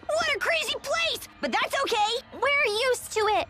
What a crazy place! But that's okay! We're used to it!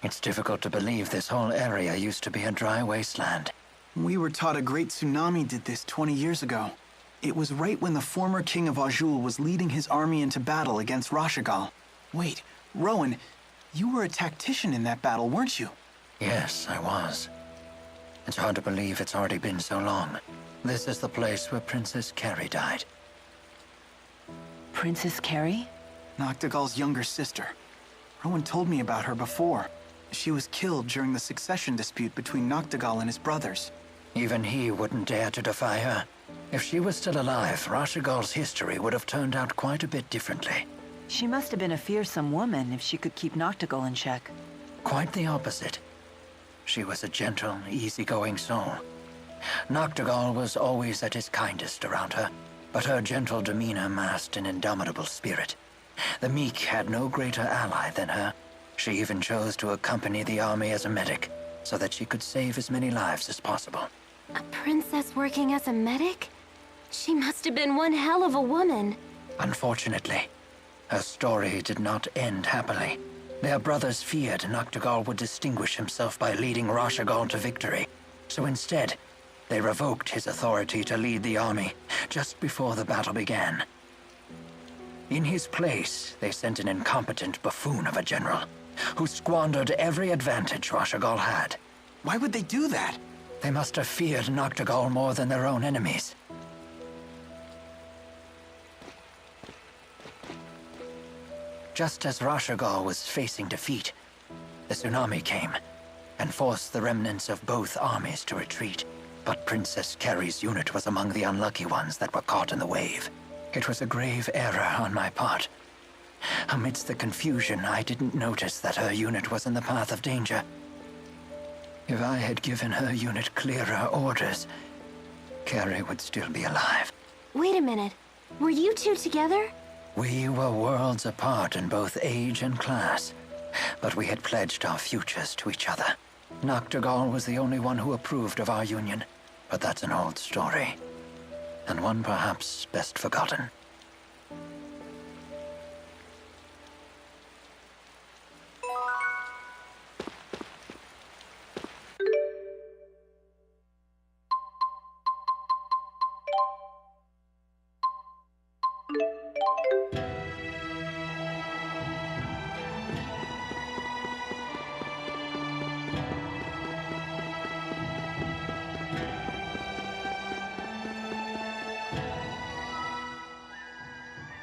It's difficult to believe this whole area used to be a dry wasteland. We were taught a great tsunami did this 20 years ago. It was right when the former king of Azul was leading his army into battle against Rashagal. Wait, Rowan, you were a tactician in that battle, weren't you? Yes, I was. It's hard to believe it's already been so long. This is the place where Princess Carrie died. Princess Carrie? Noctigal's younger sister. Rowan told me about her before. She was killed during the succession dispute between Noctigal and his brothers. Even he wouldn't dare to defy her. If she was still alive, Rashagal's history would have turned out quite a bit differently. She must have been a fearsome woman if she could keep Noctigal in check. Quite the opposite. She was a gentle, easygoing soul. Noctigal was always at his kindest around her, but her gentle demeanor masked an indomitable spirit. The meek had no greater ally than her. She even chose to accompany the army as a medic, so that she could save as many lives as possible. A princess working as a medic? She must have been one hell of a woman. Unfortunately, her story did not end happily. Their brothers feared Noctigal would distinguish himself by leading Rashagal to victory. So instead, they revoked his authority to lead the army just before the battle began. In his place, they sent an incompetent buffoon of a general, who squandered every advantage Rashagal had. Why would they do that? They must have feared Noctigal more than their own enemies. Just as Rashagal was facing defeat, the tsunami came and forced the remnants of both armies to retreat. But Princess Carrie's unit was among the unlucky ones that were caught in the wave. It was a grave error on my part. Amidst the confusion, I didn't notice that her unit was in the path of danger. If I had given her unit clearer orders, Carrie would still be alive. Wait a minute. Were you two together? We were worlds apart in both age and class, but we had pledged our futures to each other. Noctigal was the only one who approved of our union, but that's an old story, and one perhaps best forgotten.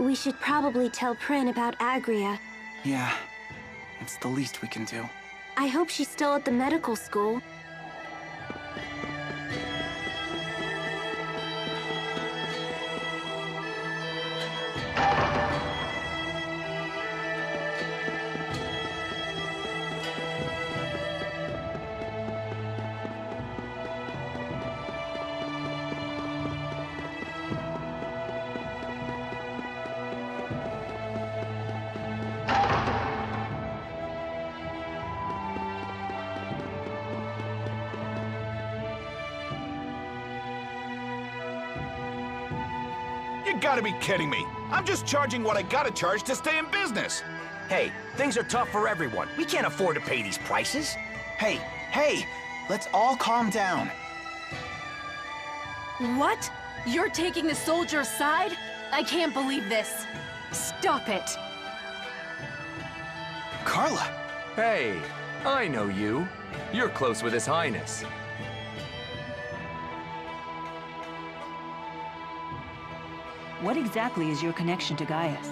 We should probably tell Prin about Agria. Yeah, it's the least we can do. I hope she's still at the medical school. You gotta be kidding me! I'm just charging what I gotta charge to stay in business. Hey, things are tough for everyone. We can't afford to pay these prices. Hey, let's all calm down. What? You're taking the soldier's side? I can't believe this. Stop it. Carla! Hey, I know you. You're close with His Highness. What exactly is your connection to Gaius?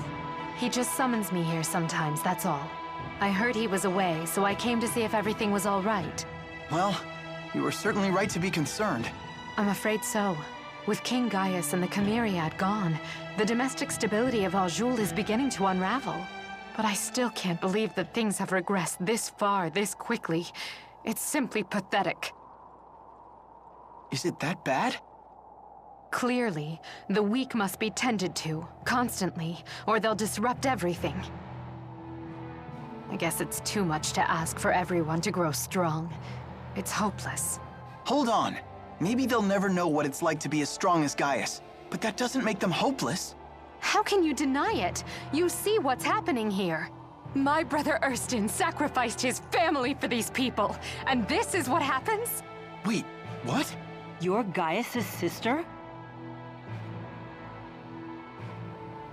He just summons me here sometimes, that's all. I heard he was away, so I came to see if everything was all right. Well, you were certainly right to be concerned. I'm afraid so. With King Gaius and the Chimeriad gone, the domestic stability of Aljul is beginning to unravel. But I still can't believe that things have regressed this far, this quickly. It's simply pathetic. Is it that bad? Clearly, the weak must be tended to, constantly, or they'll disrupt everything. I guess it's too much to ask for everyone to grow strong. It's hopeless. Hold on. Maybe they'll never know what it's like to be as strong as Gaius, but that doesn't make them hopeless. How can you deny it? You see what's happening here. My brother Erstin sacrificed his family for these people, and this is what happens? Wait, what? You're Gaius' sister?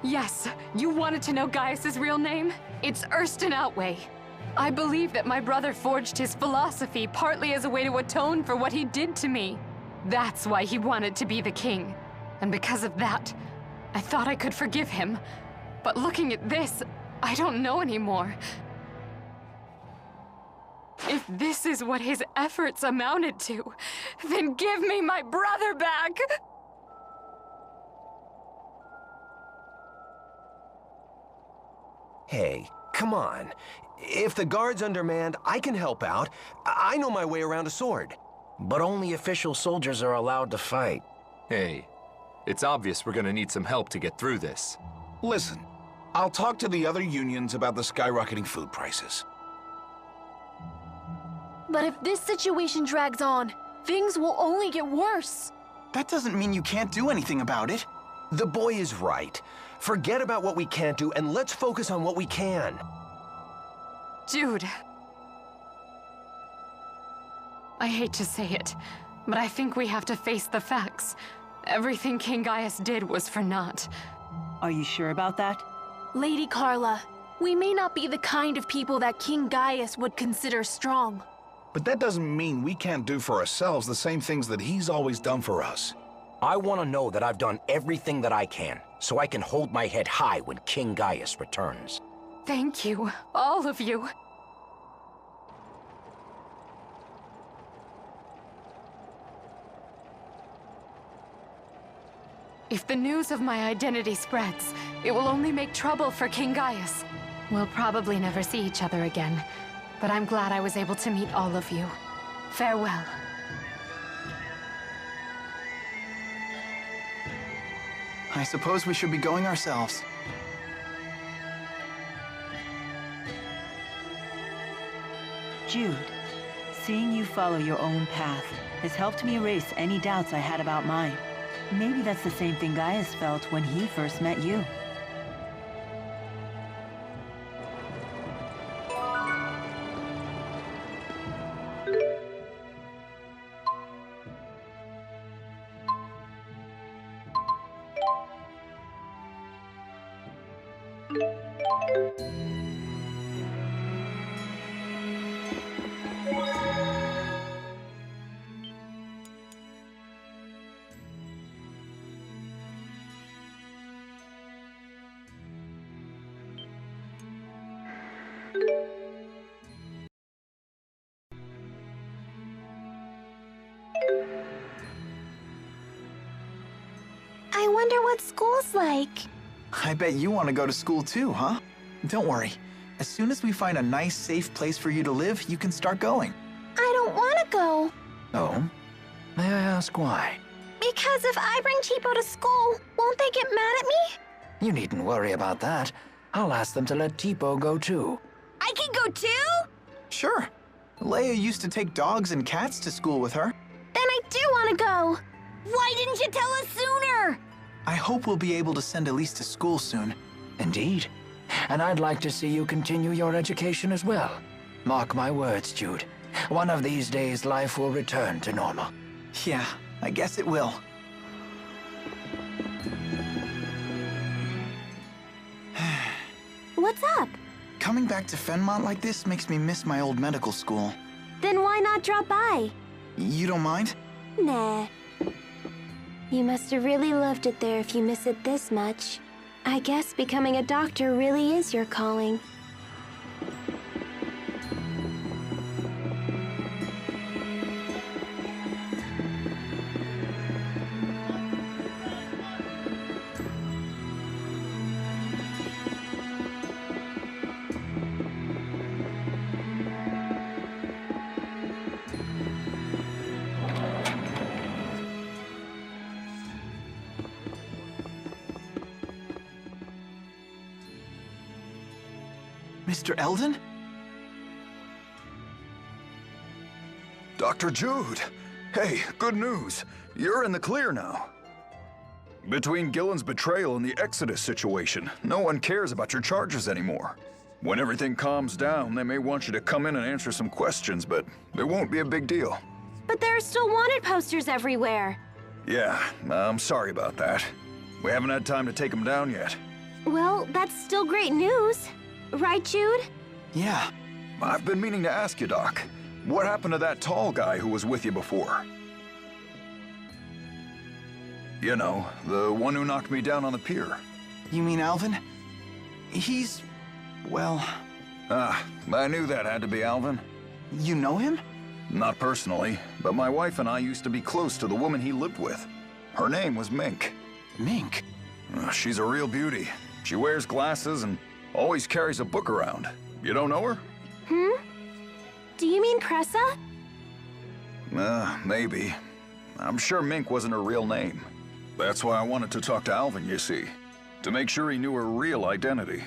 Yes, you wanted to know Gaius' real name? It's Erstin Outway. I believe that my brother forged his philosophy partly as a way to atone for what he did to me. That's why he wanted to be the king. And because of that, I thought I could forgive him. But looking at this, I don't know anymore. If this is what his efforts amounted to, then give me my brother back! Hey, come on. If the guard's undermanned, I can help out. I know my way around a sword. But only official soldiers are allowed to fight. Hey, it's obvious we're gonna need some help to get through this. Listen, I'll talk to the other unions about the skyrocketing food prices. But if this situation drags on, things will only get worse. That doesn't mean you can't do anything about it. The boy is right. Forget about what we can't do and let's focus on what we can. Jude. I hate to say it, but I think we have to face the facts. Everything King Gaius did was for naught. Are you sure about that? Lady Carla, we may not be the kind of people that King Gaius would consider strong. But that doesn't mean we can't do for ourselves the same things that he's always done for us. I want to know that I've done everything that I can, so I can hold my head high when King Gaius returns. Thank you, all of you. If the news of my identity spreads, it will only make trouble for King Gaius. We'll probably never see each other again, but I'm glad I was able to meet all of you. Farewell. I suppose we should be going ourselves. Jude, seeing you follow your own path has helped me erase any doubts I had about mine. Maybe that's the same thing Gaius felt when he first met you. I wonder what school's like. I bet you want to go to school too, huh? Don't worry. As soon as we find a nice, safe place for you to live, you can start going. I don't want to go. Oh? May I ask why? Because if I bring Tipo to school, won't they get mad at me? You needn't worry about that. I'll ask them to let Tipo go too. I can go too? Sure. Leia used to take dogs and cats to school with her. Then I do want to go. Why didn't you tell us sooner? I hope we'll be able to send Elise to school soon. Indeed. And I'd like to see you continue your education as well. Mark my words, Jude. One of these days, life will return to normal. Yeah, I guess it will. What's up? Coming back to Fenmont like this makes me miss my old medical school. Then why not drop by? You don't mind? Nah. You must have really loved it there if you miss it this much. I guess becoming a doctor really is your calling. Mr. Eldon? Dr. Jude! Hey, good news. You're in the clear now. Between Gillen's betrayal and the Exodus situation, no one cares about your charges anymore. When everything calms down, they may want you to come in and answer some questions, but it won't be a big deal. But there are still wanted posters everywhere. Yeah, I'm sorry about that. We haven't had time to take them down yet. Well, that's still great news. Right, Jude? Yeah. I've been meaning to ask you, Doc. What happened to that tall guy who was with you before? You know, the one who knocked me down on the pier. You mean Alvin? He's... well... I knew that had to be Alvin. You know him? Not personally, but my wife and I used to be close to the woman he lived with. Her name was Mink. Mink? She's a real beauty. She wears glasses and always carries a book around. You don't know her? Do you mean Pressa? Maybe. I'm sure Mink wasn't her real name. That's why I wanted to talk to Alvin, you see. To make sure he knew her real identity.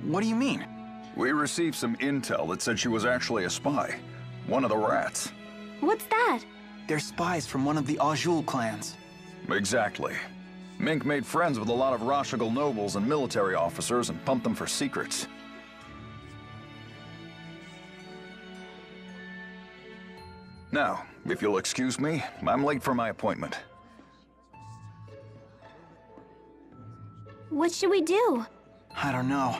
What do you mean? We received some intel that said she was actually a spy. One of the rats. What's that? They're spies from one of the Azul clans. Exactly. Mink made friends with a lot of Rashagal nobles and military officers and pumped them for secrets. Now, if you'll excuse me, I'm late for my appointment. What should we do? I don't know.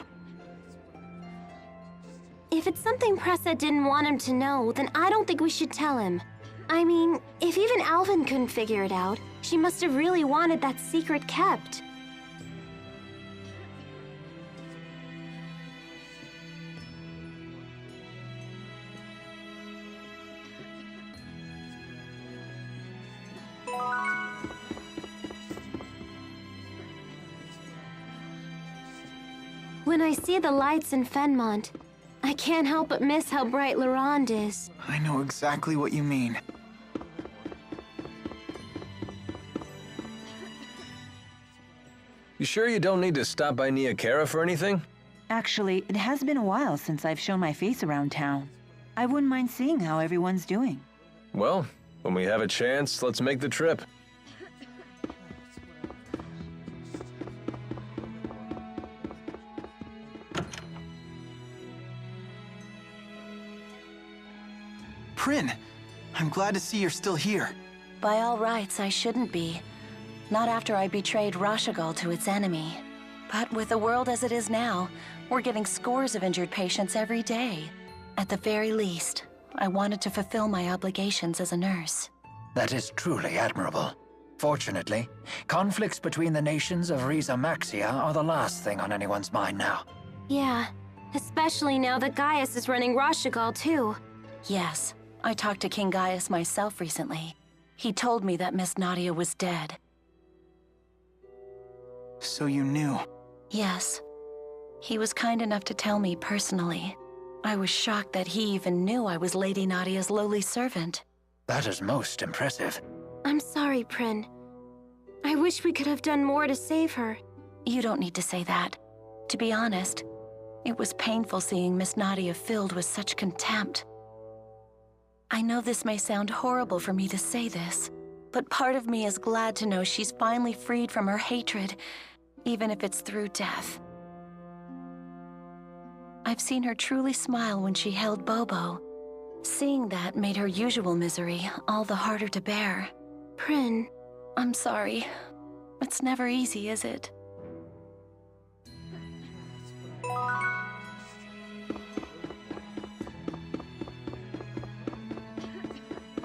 If it's something Pressa didn't want him to know, then I don't think we should tell him. I mean, if even Alvin couldn't figure it out, she must have really wanted that secret kept. When I see the lights in Fenmont, I can't help but miss how bright Laurent is. I know exactly what you mean. You sure you don't need to stop by Nia Kara for anything? Actually, it has been a while since I've shown my face around town. I wouldn't mind seeing how everyone's doing. Well, when we have a chance, let's make the trip. Prin, I'm glad to see you're still here. By all rights, I shouldn't be. Not after I betrayed Rashagal to its enemy. But with the world as it is now, we're getting scores of injured patients every day. At the very least, I wanted to fulfill my obligations as a nurse. That is truly admirable. Fortunately, conflicts between the nations of Riza Maxia are the last thing on anyone's mind now. Yeah, especially now that Gaius is running Rashagal too. Yes, I talked to King Gaius myself recently. He told me that Miss Nadia was dead. So you knew? Yes. He was kind enough to tell me personally. I was shocked that he even knew I was Lady Nadia's lowly servant. That is most impressive. I'm sorry, Prin. I wish we could have done more to save her. You don't need to say that. To be honest, it was painful seeing Miss Nadia filled with such contempt. I know this may sound horrible for me to say this, But part of me is glad to know she's finally freed from her hatred, even if it's through death. I've seen her truly smile when she held Bobo. Seeing that made her usual misery all the harder to bear. Prin. I'm sorry. It's never easy, is it?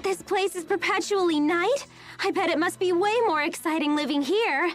This place is perpetually night? I bet it must be way more exciting living here.